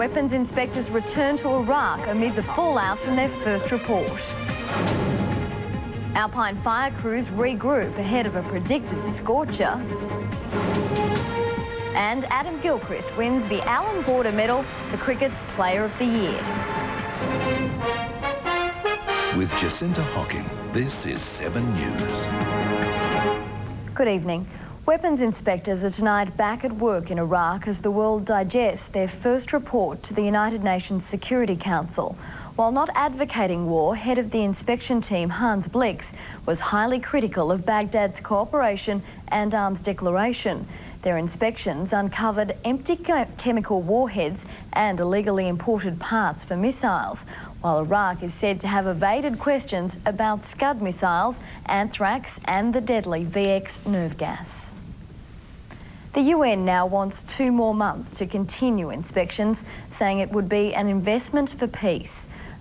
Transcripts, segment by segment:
weapons inspectors return to Iraq amid the fallout from their first report. Alpine fire crews regroup ahead of a predicted scorcher. And Adam Gilchrist wins the Allan Border Medal for Cricket's Player of the Year. With Jacinta Hocking, this is 7 News. Good evening. Weapons inspectors are tonight back at work in Iraq as the world digests their first report to the United Nations Security Council. While not advocating war, head of the inspection team, Hans Blix, was highly critical of Baghdad's cooperation and arms declaration. Their inspections uncovered empty chemical warheads and illegally imported parts for missiles, while Iraq is said to have evaded questions about Scud missiles, anthrax and the deadly VX nerve gas. The UN now wants 2 more months to continue inspections, saying it would be an investment for peace.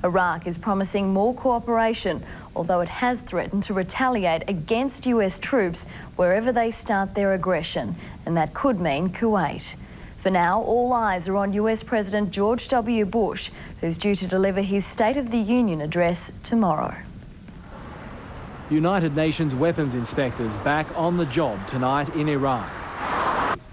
Iraq is promising more cooperation, although it has threatened to retaliate against US troops wherever they start their aggression, and that could mean Kuwait. For now, all eyes are on US President George W. Bush, who's due to deliver his State of the Union address tomorrow. United Nations weapons inspectors back on the job tonight in Iraq.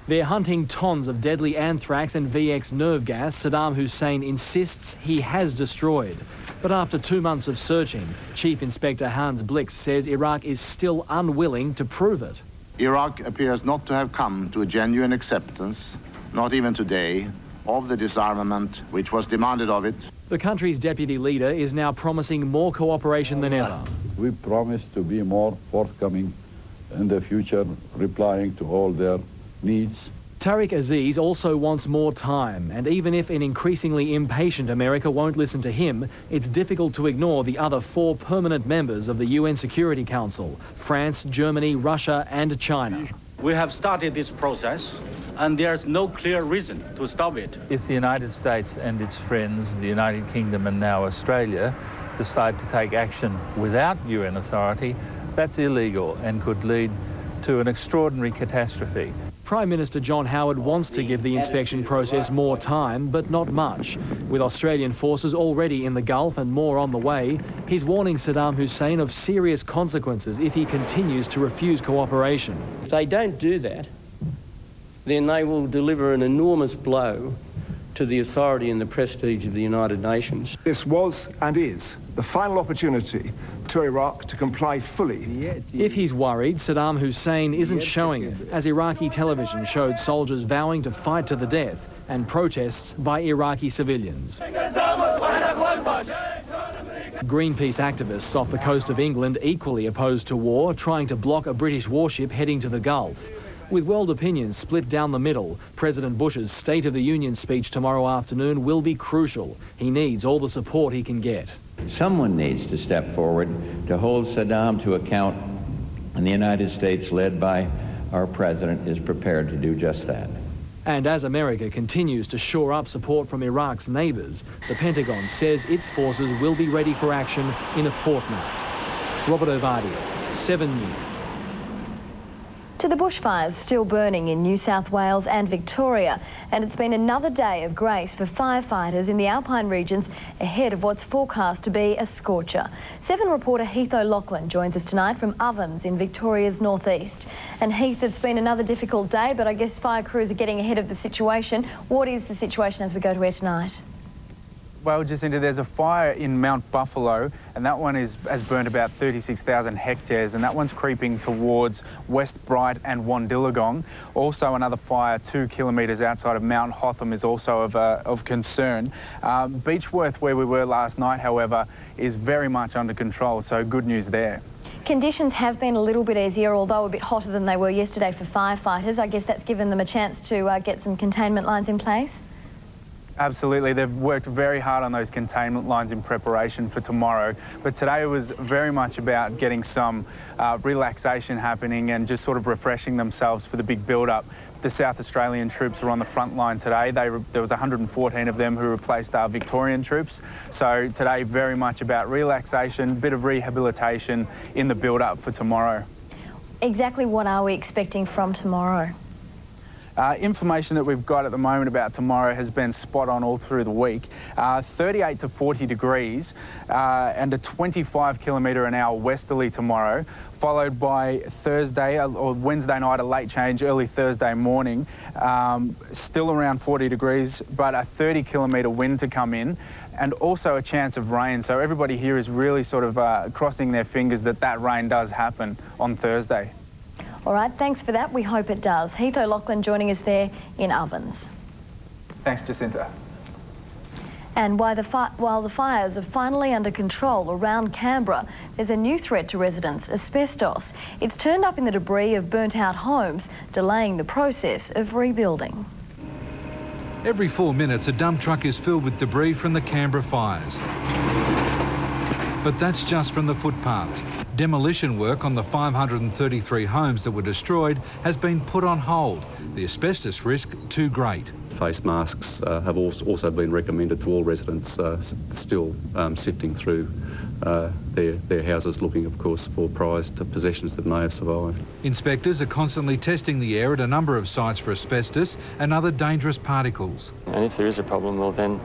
They're hunting tons of deadly anthrax and VX nerve gas Saddam Hussein insists he has destroyed. But after 2 months of searching, Chief Inspector Hans Blix says Iraq is still unwilling to prove it. Iraq appears not to have come to a genuine acceptance, not even today, of the disarmament which was demanded of it. The country's deputy leader is now promising more cooperation than ever. We promise to be more forthcoming in the future, replying to all their needs. Tariq Aziz also wants more time, and even if an increasingly impatient America won't listen to him, it's difficult to ignore the other 4 permanent members of the UN Security Council: France, Germany, Russia and China. We have started this process, and there's no clear reason to stop it. If the United States and its friends, the United Kingdom and now Australia, decide to take action without UN authority, that's illegal and could lead to an extraordinary catastrophe. Prime Minister John Howard wants to give the inspection process more time, but not much. With Australian forces already in the Gulf and more on the way, he's warning Saddam Hussein of serious consequences if he continues to refuse cooperation. If they don't do that, then they will deliver an enormous blow to the authority and the prestige of the United Nations. This was and is the final opportunity to Iraq to comply fully. If he's worried, Saddam Hussein isn't showing it, as Iraqi television showed soldiers vowing to fight to the death and protests by Iraqi civilians. Greenpeace activists off the coast of England equally opposed to war, trying to block a British warship heading to the Gulf. With world opinions split down the middle, President Bush's State of the Union speech tomorrow afternoon will be crucial. He needs all the support he can get. Someone needs to step forward to hold Saddam to account, and the United States, led by our president, is prepared to do just that. And as America continues to shore up support from Iraq's neighbours, the Pentagon says its forces will be ready for action in a fortnight. Robert Ovadia, 7 News. To the bushfires still burning in New South Wales and Victoria, and it's been another day of grace for firefighters in the Alpine regions ahead of what's forecast to be a scorcher. 7 reporter Heath O'Loughlin joins us tonight from Ovens in Victoria's northeast. And Heath, it's been another difficult day, but I guess fire crews are getting ahead of the situation. What is the situation as we go to air tonight? Well, Jacinta, there's a fire in Mount Buffalo, and that one has burned about 36,000 hectares, and that one's creeping towards West Bright and Wandillagong. Also, another fire 2 kilometres outside of Mount Hotham is also of concern. Beechworth, where we were last night, however, is very much under control, so good news there. Conditions have been a little bit easier, although a bit hotter than they were yesterday for firefighters. I guess that's given them a chance to get some containment lines in place. Absolutely, they've worked very hard on those containment lines in preparation for tomorrow, but today was very much about getting some relaxation happening and just sort of refreshing themselves for the big build-up. The South Australian troops are on the front line today. There was 114 of them who replaced our Victorian troops. So today very much about relaxation, a bit of rehabilitation in the build-up for tomorrow. Exactly what are we expecting from tomorrow? Information that we've got at the moment about tomorrow has been spot on all through the week. 38 to 40 degrees and a 25-kilometre-an-hour westerly tomorrow, followed by Thursday or Wednesday night, a late change, early Thursday morning, still around 40 degrees, but a 30-kilometre wind to come in, and also a chance of rain. So everybody here is really sort of crossing their fingers that that rain does happen on Thursday. All right, thanks for that. We hope it does. Heath O'Loughlin joining us there in Ovens. Thanks, Jacinta. And while the fires are finally under control around Canberra, there's a new threat to residents, asbestos. It's turned up in the debris of burnt-out homes, delaying the process of rebuilding. Every 4 minutes, a dump truck is filled with debris from the Canberra fires. But that's just from the footpaths. Demolition work on the 533 homes that were destroyed has been put on hold. The asbestos risk too great. Face masks have also been recommended to all residents still sifting through their houses, looking, of course, for prized possessions that may have survived. Inspectors are constantly testing the air at a number of sites for asbestos and other dangerous particles. And if there is a problem, well then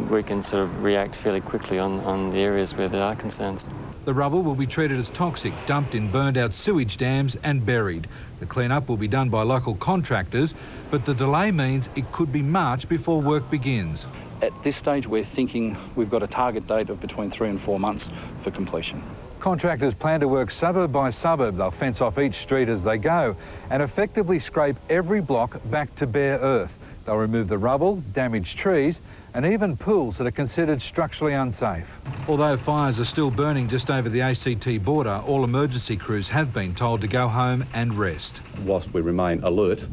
we can sort of react fairly quickly on the areas where there are concerns. The rubble will be treated as toxic, dumped in burned-out sewage dams and buried. The clean-up will be done by local contractors, but the delay means it could be March before work begins. At this stage, we're thinking we've got a target date of between 3 and 4 months for completion. Contractors plan to work suburb by suburb. They'll fence off each street as they go and effectively scrape every block back to bare earth. They'll remove the rubble, damaged trees, and even pools that are considered structurally unsafe. Although fires are still burning just over the ACT border, all emergency crews have been told to go home and rest. Whilst we remain alert,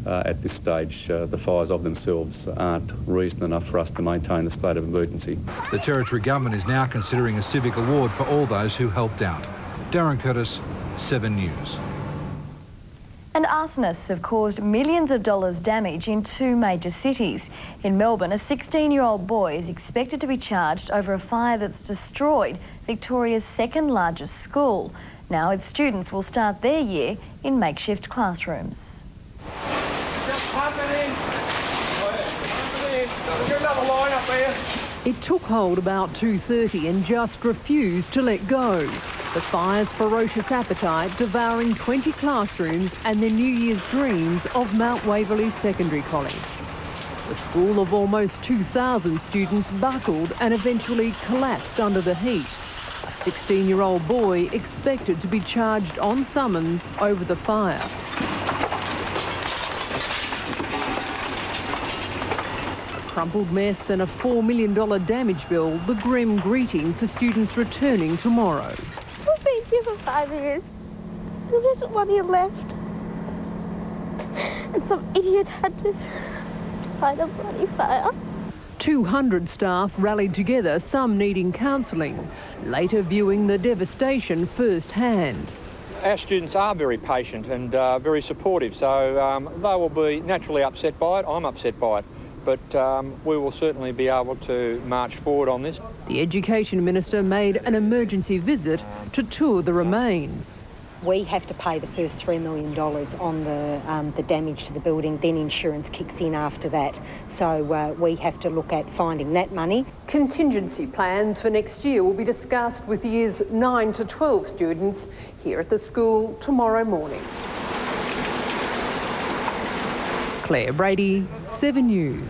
at this stage, the fires of themselves aren't reason enough for us to maintain the state of emergency. The Territory Government is now considering a civic award for all those who helped out. Darren Curtis, 7 News. And arsonists have caused millions of dollars damage in 2 major cities. In Melbourne, a 16-year-old boy is expected to be charged over a fire that's destroyed Victoria's second largest school. Now its students will start their year in makeshift classrooms. Just pump it in. Pump it in. Get another line up there. It took hold about 2:30 and just refused to let go. The fire's ferocious appetite devouring 20 classrooms and the New Year's dreams of Mount Waverley Secondary College. The school of almost 2,000 students buckled and eventually collapsed under the heat. A 16-year-old boy expected to be charged on summons over the fire. A crumpled mess and a $4 million damage bill, the grim greeting for students returning tomorrow. We've been here for 5 years. There isn't 1 year left. And some idiot had to fight a bloody fire. 200 staff rallied together, some needing counselling, later viewing the devastation firsthand. Our students are very patient and very supportive, so they will be naturally upset by it. I'm upset by it. But we will certainly be able to march forward on this. The Education Minister made an emergency visit to tour the remains. We have to pay the first $3 million on the damage to the building, then insurance kicks in after that. So we have to look at finding that money. Contingency plans for next year will be discussed with years 9 to 12 students here at the school tomorrow morning. Claire Brady, 7 News.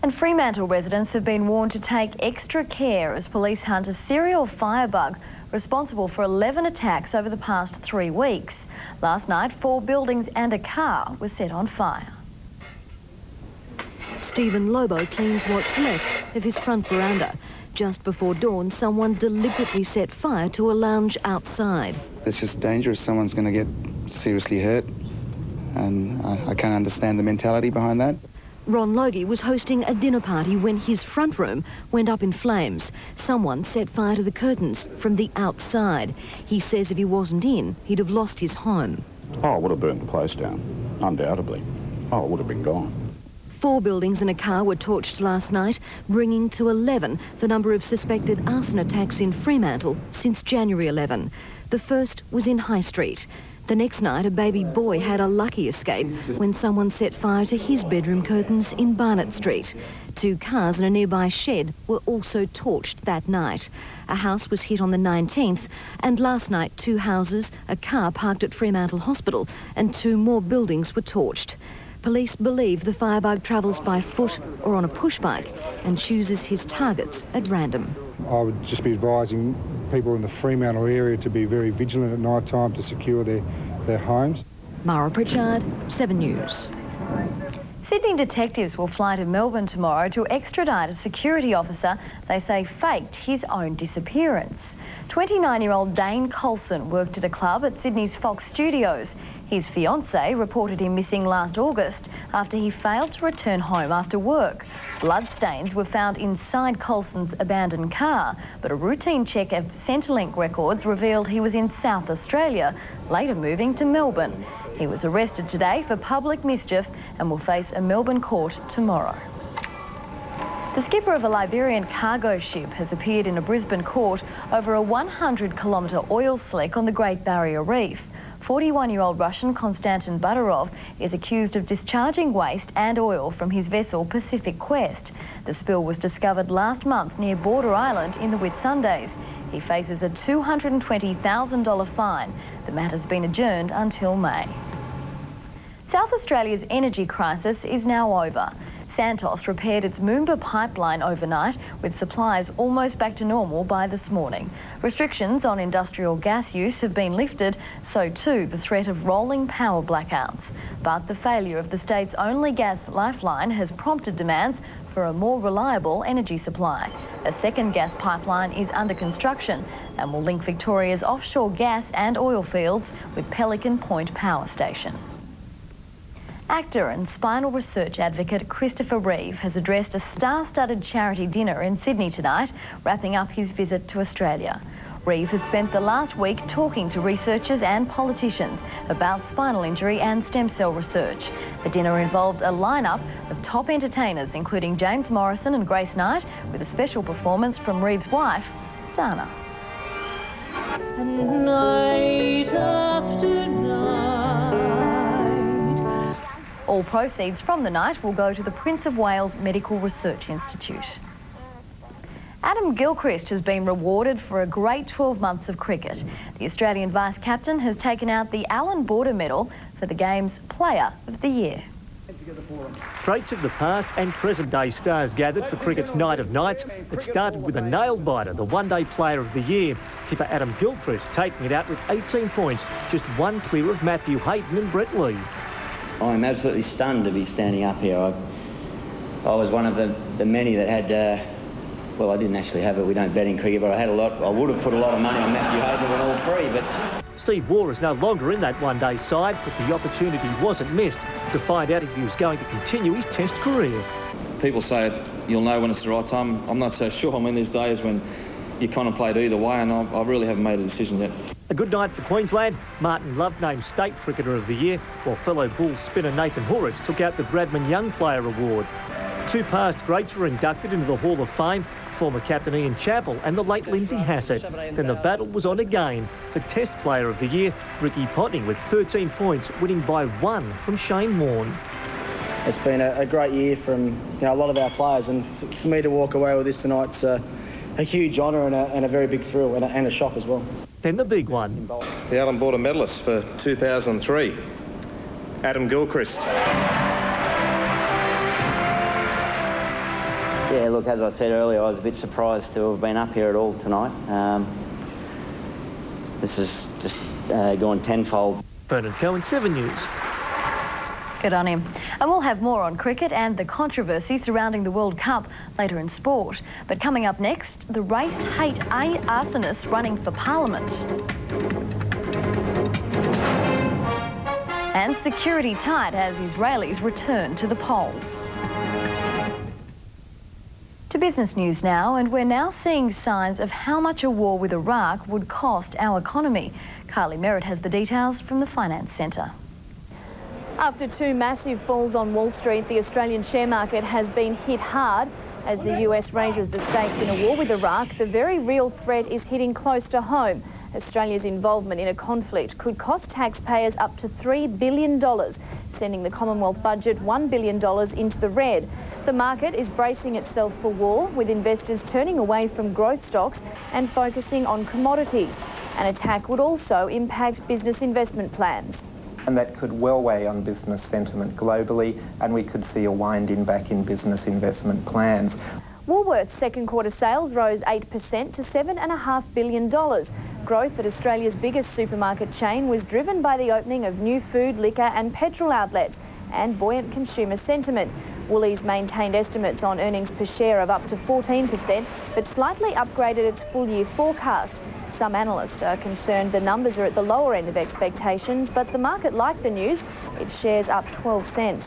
And Fremantle residents have been warned to take extra care as police hunt a serial firebug responsible for 11 attacks over the past 3 weeks. Last night, 4 buildings and a car were set on fire. Stephen Lobo cleans what's left of his front veranda. Just before dawn, someone deliberately set fire to a lounge outside. It's just dangerous. Someone's going to get seriously hurt, and I can't understand the mentality behind that. Ron Logie was hosting a dinner party when his front room went up in flames. Someone set fire to the curtains from the outside. He says if he wasn't in, he'd have lost his home. Oh, I would have burnt the place down, undoubtedly. Oh, it would have been gone. 4 buildings and a car were torched last night, bringing to 11 the number of suspected arson attacks in Fremantle since January 11. The first was in High Street. The next night, a baby boy had a lucky escape when someone set fire to his bedroom curtains in Barnett Street. 2 cars and a nearby shed were also torched that night. A house was hit on the 19th, and last night 2 houses, a car parked at Fremantle Hospital, and 2 more buildings were torched. Police believe the firebug travels by foot or on a push bike and chooses his targets at random. I would just be advising people in the Fremantle area to be very vigilant at night time to secure their homes. Mara Pritchard, 7 News. Sydney detectives will fly to Melbourne tomorrow to extradite a security officer they say faked his own disappearance. 29-year-old Dane Colson worked at a club at Sydney's Fox Studios. His fiancée reported him missing last August after he failed to return home after work. Bloodstains were found inside Colson's abandoned car, but a routine check of Centrelink records revealed he was in South Australia, later moving to Melbourne. He was arrested today for public mischief and will face a Melbourne court tomorrow. The skipper of a Liberian cargo ship has appeared in a Brisbane court over a 100-kilometre oil slick on the Great Barrier Reef. 41-year-old Russian Konstantin Budorov is accused of discharging waste and oil from his vessel Pacific Quest. The spill was discovered last month near Border Island in the Whitsundays. He faces a $220,000 fine. The matter's been adjourned until May. South Australia's energy crisis is now over. Santos repaired its Moomba pipeline overnight, with supplies almost back to normal by this morning. Restrictions on industrial gas use have been lifted, so too the threat of rolling power blackouts. But the failure of the state's only gas lifeline has prompted demands for a more reliable energy supply. A second gas pipeline is under construction and will link Victoria's offshore gas and oil fields with Pelican Point Power Station. Actor and spinal research advocate Christopher Reeve has addressed a star-studded charity dinner in Sydney tonight, wrapping up his visit to Australia. Reeve has spent the last week talking to researchers and politicians about spinal injury and stem cell research. The dinner involved a lineup of top entertainers, including James Morrison and Grace Knight, with a special performance from Reeve's wife, Dana. Night after night. All proceeds from the night will go to the Prince of Wales Medical Research Institute. Adam Gilchrist has been rewarded for a great 12 months of cricket. The Australian vice-captain has taken out the Alan Border Medal for the game's Player of the Year. Traits of the past and present-day stars gathered for cricket's Night of Nights. It started with a nail-biter, the one-day Player of the Year. Kipper Adam Gilchrist taking it out with 18 points, just 1 clear of Matthew Hayden and Brett Lee. I'm absolutely stunned to be standing up here. I was one of the many that had, well, I didn't actually have it. We don't bet in cricket, but I had a lot. I would have put a lot of money on Matthew Hayden and all 3, but... Steve Waugh is no longer in that one-day side, but the opportunity wasn't missed to find out if he was going to continue his Test career. People say you'll know when it's the right time. I'm not so sure. I mean, there's days when you contemplate either way, and I really haven't made a decision yet. A good night for Queensland. Martin Love named State Cricketer of the Year, while fellow Bulls spinner Nathan Horrocks took out the Bradman Young Player Award. 2 past greats were inducted into the Hall of Fame, former captain Ian Chappell and the late Lindsay Hassett. Then the battle was on again. The Test Player of the Year, Ricky Ponting, with 13 points, winning by 1 from Shane Warne. It's been a great year from a lot of our players, and for me to walk away with this tonight's a huge honour and a very big thrill and a shock as well. Then the big one. The Alan Border medalist for 2003, Adam Gilchrist. Yeah, look, as I said earlier, I was a bit surprised to have been up here at all tonight. This has just gone tenfold. Bernard Cohen, 7 News. Good on him. And we'll have more on cricket and the controversy surrounding the World Cup later in sport. But coming up next, the race hate arsonists running for Parliament. And security tight as Israelis return to the polls. To business news now, and we're now seeing signs of how much a war with Iraq would cost our economy. Carly Merritt has the details from the Finance Centre. After 2 massive falls on Wall Street, the Australian share market has been hit hard. As the US raises the stakes in a war with Iraq, the very real threat is hitting close to home Australia's involvement in a conflict could cost taxpayers up to $3 billion, sending the Commonwealth budget $1 billion into the red. The market is bracing itself for war, with investors turning away from growth stocks and focusing on commodities. An attack would also impact business investment plans. And that could well weigh on business sentiment globally, and we could see a wind-in back in business investment plans. Woolworths' second quarter sales rose 8% to $7.5 billion. Growth at Australia's biggest supermarket chain was driven by the opening of new food, liquor and petrol outlets and buoyant consumer sentiment. Woolies maintained estimates on earnings per share of up to 14%, but slightly upgraded its full-year forecast. Some analysts are concerned the numbers are at the lower end of expectations, but the market liked the news. Its shares up 12 cents.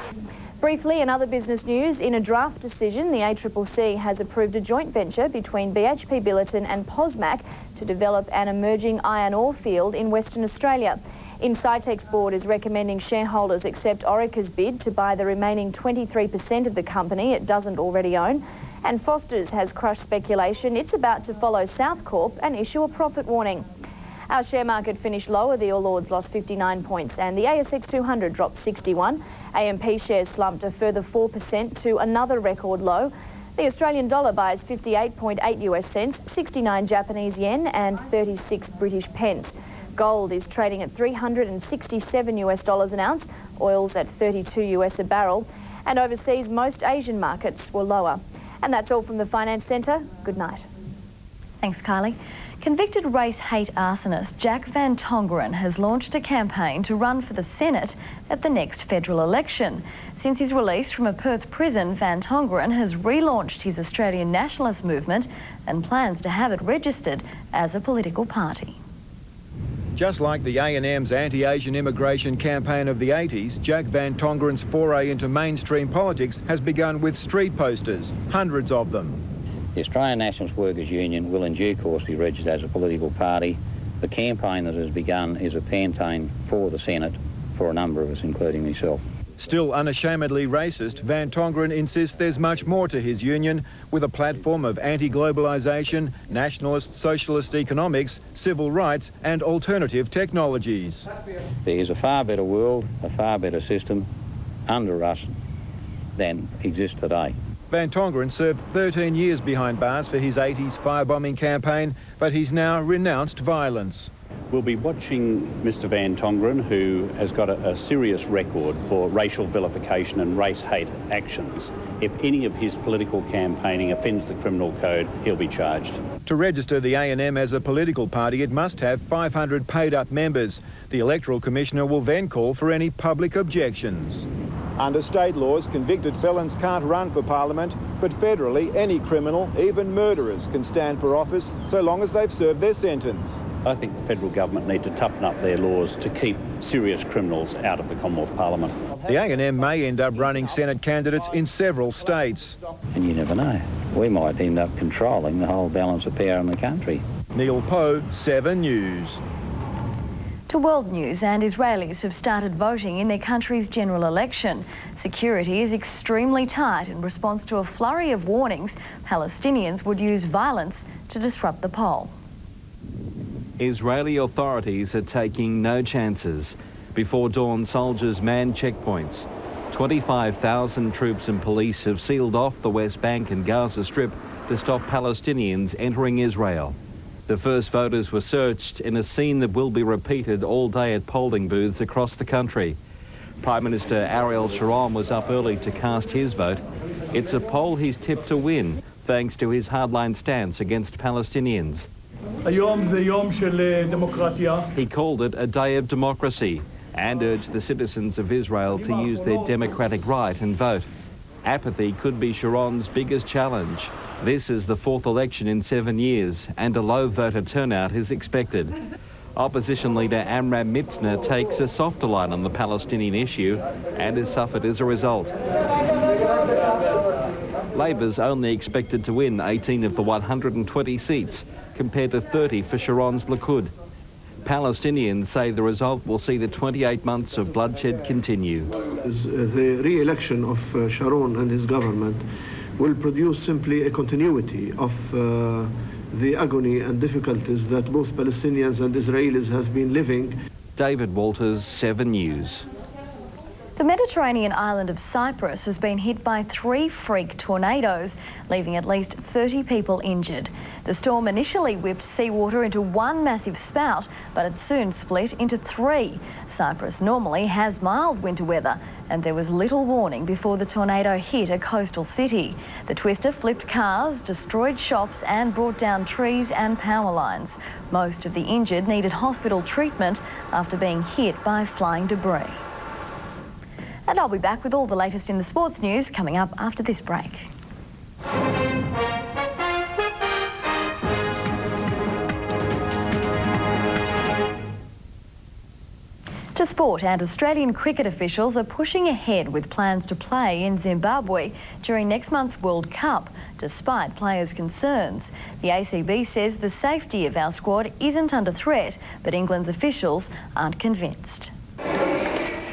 Briefly, in other business news, in a draft decision, the ACCC has approved a joint venture between BHP Billiton and POSMAC to develop an emerging iron ore field in Western Australia. Incitec's board is recommending shareholders accept Orica's bid to buy the remaining 23% of the company it doesn't already own. And Foster's has crushed speculation it's about to follow Southcorp and issue a profit warning. Our share market finished lower. The All Ords lost 59 points and the ASX 200 dropped 61. AMP shares slumped a further 4% to another record low. The Australian dollar buys 58.8 US cents, 69 Japanese yen and 36 British pence. Gold is trading at $367 US an ounce, oil's at 32 US a barrel, and overseas most Asian markets were lower. And that's all from the Finance Centre. Good night. Thanks, Kylie. Convicted race-hate arsonist Jack Van Tongeren has launched a campaign to run for the Senate at the next federal election. Since his release from a Perth prison, Van Tongeren has relaunched his Australian nationalist movement and plans to have it registered as a political party. Just like the A&M's anti-Asian immigration campaign of the 80s, Jack Van Tongeren's foray into mainstream politics has begun with street posters, hundreds of them. The Australian Nationalist Workers Union will in due course be registered as a political party. The campaign that has begun is a campaign for the Senate for a number of us, including myself. Still unashamedly racist, Van Tongeren insists there's much more to his union, with a platform of anti-globalisation, nationalist socialist economics, civil rights and alternative technologies. There is a far better world, a far better system under us than exists today. Van Tongeren served 13 years behind bars for his 80s firebombing campaign, but he's now renounced violence. We'll be watching Mr Van Tongeren, who has got a serious record for racial vilification and race-hate actions. If any of his political campaigning offends the criminal code, he'll be charged. To register the A&M as a political party, it must have 500 paid-up members. The Electoral Commissioner will then call for any public objections. Under state laws, convicted felons can't run for Parliament, but federally, any criminal, even murderers, can stand for office so long as they've served their sentence. I think the federal government need to toughen up their laws to keep serious criminals out of the Commonwealth Parliament. The A&M may end up running Senate candidates in several states. And you never know. We might end up controlling the whole balance of power in the country. Neil Poe, 7 News. To world news, and Israelis have started voting in their country's general election. Security is extremely tight in response to a flurry of warnings Palestinians would use violence to disrupt the poll. Israeli authorities are taking no chances. Before dawn, soldiers man checkpoints. 25,000 troops and police have sealed off the West Bank and Gaza Strip to stop Palestinians entering Israel. The first voters were searched in a scene that will be repeated all day at polling booths across the country. Prime Minister Ariel Sharon was up early to cast his vote. It's a poll he's tipped to win, thanks to his hardline stance against Palestinians. He called it a day of democracy and urged the citizens of Israel to use their democratic right and vote. Apathy could be Sharon's biggest challenge. This is the fourth election in 7 years, and a low voter turnout is expected. Opposition leader Amram Mitzner takes a softer line on the Palestinian issue and has suffered as a result. Labor's only expected to win 18 of the 120 seats, compared to 30 for Sharon's Likud. Palestinians say the result will see the 28 months of bloodshed continue. The re-election of Sharon and his government will produce simply a continuity of the agony and difficulties that both Palestinians and Israelis have been living. David Walters, 7 News. The Mediterranean island of Cyprus has been hit by 3 freak tornadoes, leaving at least 30 people injured. The storm initially whipped seawater into one massive spout, but it soon split into 3. Cyprus normally has mild winter weather, and there was little warning before the tornado hit a coastal city. The twister flipped cars, destroyed shops and brought down trees and power lines. Most of the injured needed hospital treatment after being hit by flying debris. And I'll be back with all the latest in the sports news coming up after this break. To sport, and Australian cricket officials are pushing ahead with plans to play in Zimbabwe during next month's World Cup, despite players' concerns. The ACB says the safety of our squad isn't under threat, but England's officials aren't convinced.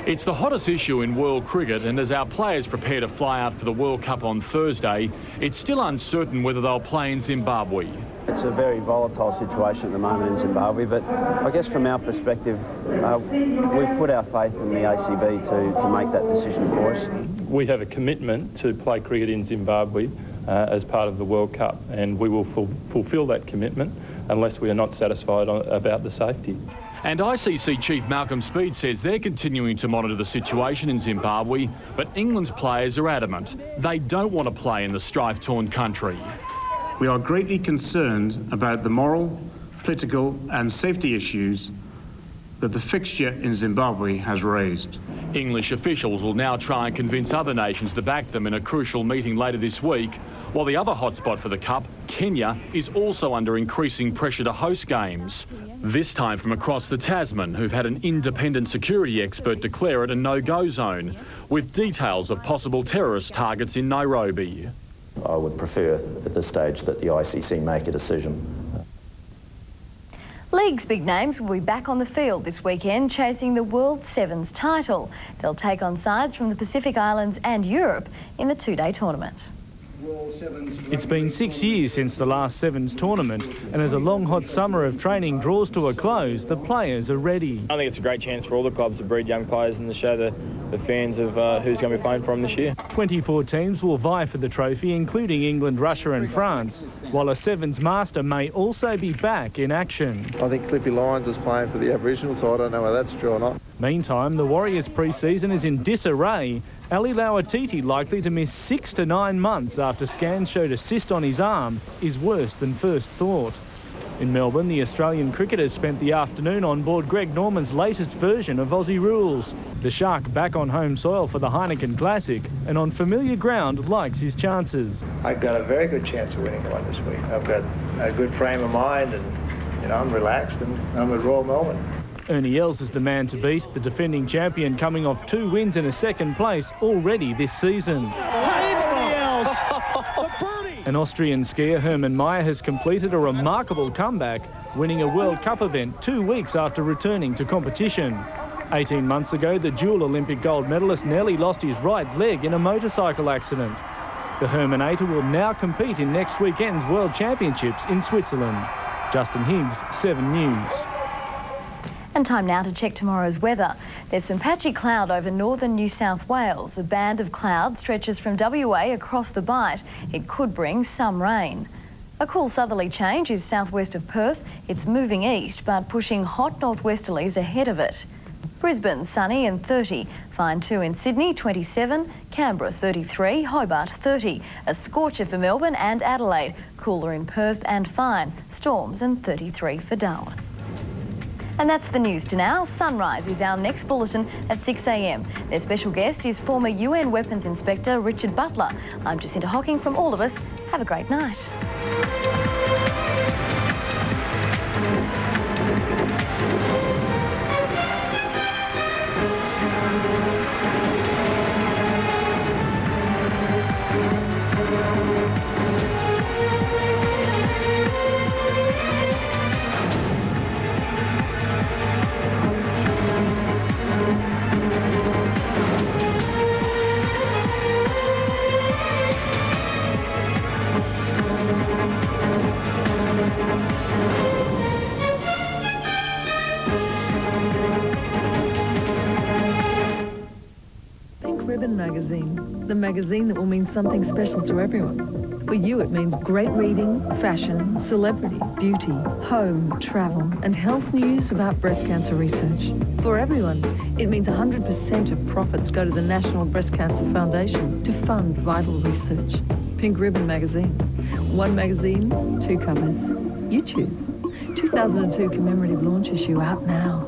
It's the hottest issue in world cricket, and as our players prepare to fly out for the World Cup on Thursday, it's still uncertain whether they'll play in Zimbabwe. It's a very volatile situation at the moment in Zimbabwe, but I guess from our perspective, we've put our faith in the ACB to make that decision for us. We have a commitment to play cricket in Zimbabwe as part of the World Cup, and we will fulfil that commitment unless we are not satisfied about the safety. And ICC Chief Malcolm Speed says they're continuing to monitor the situation in Zimbabwe, but England's players are adamant they don't want to play in the strife-torn country. We are greatly concerned about the moral, political and safety issues that the fixture in Zimbabwe has raised. English officials will now try and convince other nations to back them in a crucial meeting later this week, while the other hotspot for the Cup, Kenya, is also under increasing pressure to host games. This time from across the Tasman, who've had an independent security expert declare it a no-go zone, with details of possible terrorist targets in Nairobi. I would prefer at this stage that the ICC make a decision. League's big names will be back on the field this weekend chasing the World Sevens title. They'll take on sides from the Pacific Islands and Europe in the 2-day tournament. It's been 6 years since the last Sevens tournament, and as a long hot summer of training draws to a close, the players are ready. I think it's a great chance for all the clubs to breed young players and to show the fans of who's going to be playing for them this year. 24 teams will vie for the trophy, including England, Russia and France, while a Sevens master may also be back in action. I think Clippy Lyons is playing for the Aboriginal side. I don't know whether that's true or not. Meantime, the Warriors pre-season is in disarray. Ali Lauatiti, likely to miss 6 to 9 months after scans showed a cyst on his arm, is worse than first thought. In Melbourne, the Australian cricketers spent the afternoon on board Greg Norman's latest version of Aussie rules. The Shark back on home soil for the Heineken Classic, and on familiar ground likes his chances. I've got a very good chance of winning one this week. I've got a good frame of mind, and I'm relaxed, and I'm at Royal Melbourne. Ernie Els is the man to beat, the defending champion coming off 2 wins in a second place already this season. An Austrian skier, Hermann Maier, has completed a remarkable comeback, winning a World Cup event 2 weeks after returning to competition. 18 months ago, the dual Olympic gold medalist nearly lost his right leg in a motorcycle accident. The Hermanator will now compete in next weekend's World Championships in Switzerland. Justin Higgs, 7 News. And time now to check tomorrow's weather. There's some patchy cloud over northern New South Wales. A band of cloud stretches from WA across the Bight. It could bring some rain. A cool southerly change is southwest of Perth. It's moving east, but pushing hot northwesterlies ahead of it. Brisbane, sunny and 30. Fine too in Sydney, 27. Canberra, 33. Hobart, 30. A scorcher for Melbourne and Adelaide. Cooler in Perth and fine. Storms and 33 for Darwin. And that's the news to now. Sunrise is our next bulletin at 6 a.m. Their special guest is former UN Weapons Inspector Richard Butler. I'm Jacinta Hocking from all of us. Have a great night. Ribbon magazine, the magazine that will mean something special to everyone. For you, it means great reading, fashion, celebrity, beauty, home, travel, and health news about breast cancer research. For everyone, it means 100% of profits go to the National Breast Cancer Foundation to fund vital research. Pink Ribbon magazine. One magazine, two covers. You choose. 2002 commemorative launch issue out now.